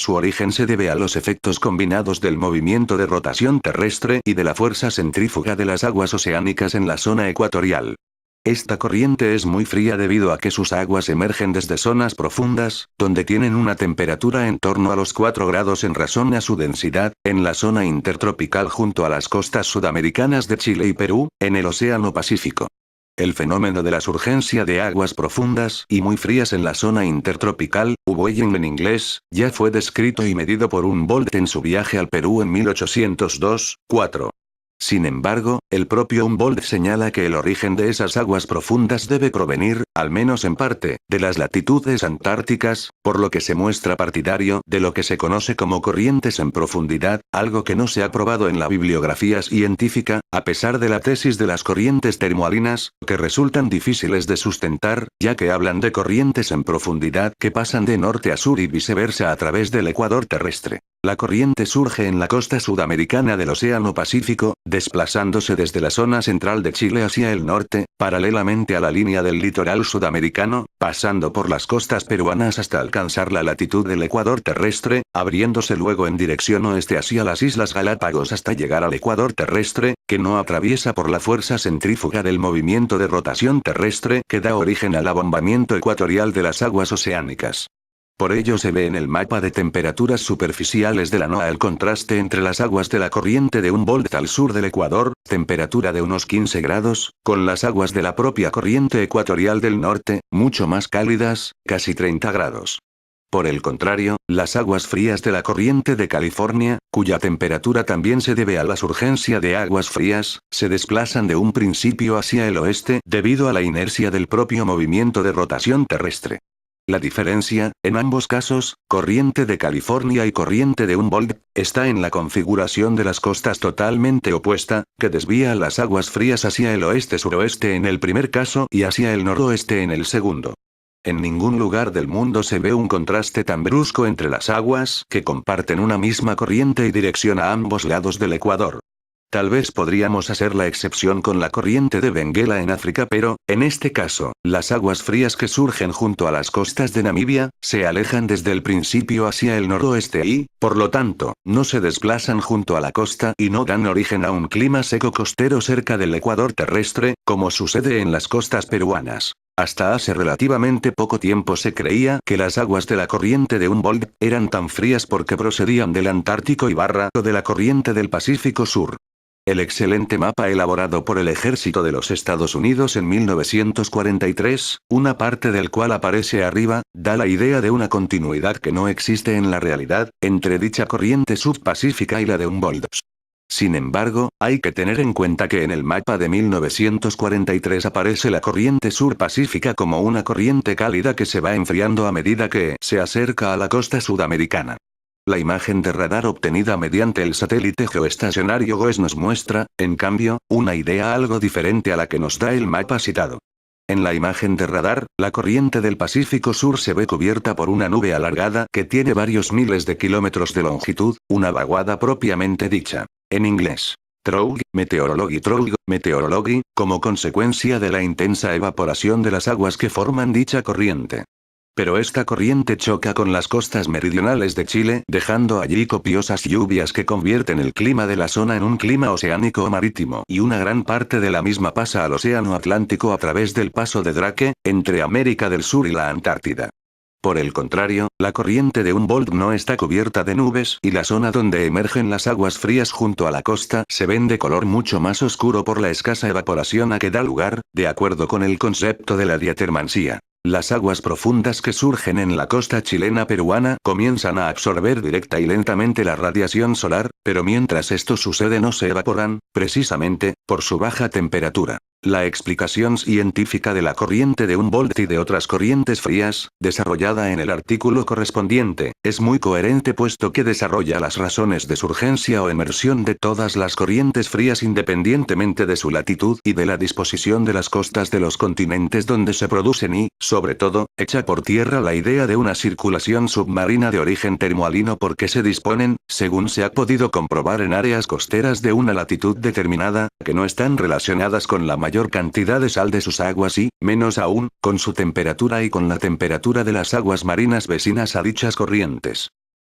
Su origen se debe a los efectos combinados del movimiento de rotación terrestre y de la fuerza centrífuga de las aguas oceánicas en la zona ecuatorial. Esta corriente es muy fría debido a que sus aguas emergen desde zonas profundas, donde tienen una temperatura en torno a los 4 grados en razón a su densidad, en la zona intertropical junto a las costas sudamericanas de Chile y Perú, en el Océano Pacífico. El fenómeno de la surgencia de aguas profundas y muy frías en la zona intertropical, boiling en inglés, ya fue descrito y medido por Humboldt en su viaje al Perú en 1802-4. Sin embargo, el propio Humboldt señala que el origen de esas aguas profundas debe provenir, al menos en parte, de las latitudes antárticas, por lo que se muestra partidario de lo que se conoce como corrientes en profundidad, algo que no se ha probado en la bibliografía científica, a pesar de la tesis de las corrientes termoalinas, que resultan difíciles de sustentar, ya que hablan de corrientes en profundidad que pasan de norte a sur y viceversa a través del ecuador terrestre. La corriente surge en la costa sudamericana del Océano Pacífico, desplazándose desde la zona central de Chile hacia el norte, paralelamente a la línea del litoral sudamericano, pasando por las costas peruanas hasta alcanzar la latitud del ecuador terrestre, abriéndose luego en dirección oeste hacia las Islas Galápagos hasta llegar al ecuador terrestre, que no atraviesa por la fuerza centrífuga del movimiento de rotación terrestre que da origen al abombamiento ecuatorial de las aguas oceánicas. Por ello se ve en el mapa de temperaturas superficiales de la NOAA el contraste entre las aguas de la corriente de Humboldt al sur del Ecuador, temperatura de unos 15 grados, con las aguas de la propia corriente ecuatorial del norte, mucho más cálidas, casi 30 grados. Por el contrario, las aguas frías de la corriente de California, cuya temperatura también se debe a la surgencia de aguas frías, se desplazan de un principio hacia el oeste debido a la inercia del propio movimiento de rotación terrestre. La diferencia, en ambos casos, corriente de California y corriente de Humboldt, está en la configuración de las costas totalmente opuesta, que desvía las aguas frías hacia el oeste-suroeste en el primer caso y hacia el noroeste en el segundo. En ningún lugar del mundo se ve un contraste tan brusco entre las aguas que comparten una misma corriente y dirección a ambos lados del Ecuador. Tal vez podríamos hacer la excepción con la corriente de Benguela en África, pero, en este caso, las aguas frías que surgen junto a las costas de Namibia, se alejan desde el principio hacia el noroeste y, por lo tanto, no se desplazan junto a la costa y no dan origen a un clima seco costero cerca del ecuador terrestre, como sucede en las costas peruanas. Hasta hace relativamente poco tiempo se creía que las aguas de la corriente de Humboldt eran tan frías porque procedían del Antártico y de la corriente del Pacífico Sur. El excelente mapa elaborado por el Ejército de los Estados Unidos en 1943, una parte del cual aparece arriba, da la idea de una continuidad que no existe en la realidad, entre dicha corriente subpacífica y la de Humboldt. Sin embargo, hay que tener en cuenta que en el mapa de 1943 aparece la corriente surpacífica como una corriente cálida que se va enfriando a medida que se acerca a la costa sudamericana. La imagen de radar obtenida mediante el satélite geoestacionario GOES nos muestra, en cambio, una idea algo diferente a la que nos da el mapa citado. En la imagen de radar, la corriente del Pacífico Sur se ve cubierta por una nube alargada que tiene varios miles de kilómetros de longitud, una vaguada propiamente dicha. En inglés. Meteorology, como consecuencia de la intensa evaporación de las aguas que forman dicha corriente. Pero esta corriente choca con las costas meridionales de Chile, dejando allí copiosas lluvias que convierten el clima de la zona en un clima oceánico o marítimo, y una gran parte de la misma pasa al Océano Atlántico a través del paso de Drake, entre América del Sur y la Antártida. Por el contrario, la corriente de Humboldt no está cubierta de nubes y la zona donde emergen las aguas frías junto a la costa se ven de color mucho más oscuro por la escasa evaporación a que da lugar, de acuerdo con el concepto de la diatermancia. Las aguas profundas que surgen en la costa chilena peruana comienzan a absorber directa y lentamente la radiación solar, pero mientras esto sucede no se evaporan, precisamente, por su baja temperatura. La explicación científica de la corriente de Humboldt y de otras corrientes frías, desarrollada en el artículo correspondiente, es muy coherente puesto que desarrolla las razones de surgencia o emersión de todas las corrientes frías independientemente de su latitud y de la disposición de las costas de los continentes donde se producen y, sobre todo, echa por tierra la idea de una circulación submarina de origen termoalino porque se disponen, según se ha podido comprobar en áreas costeras de una latitud determinada, que no están relacionadas con la mayor cantidad de sal de sus aguas y, menos aún, con su temperatura y con la temperatura de las aguas marinas vecinas a dichas corrientes.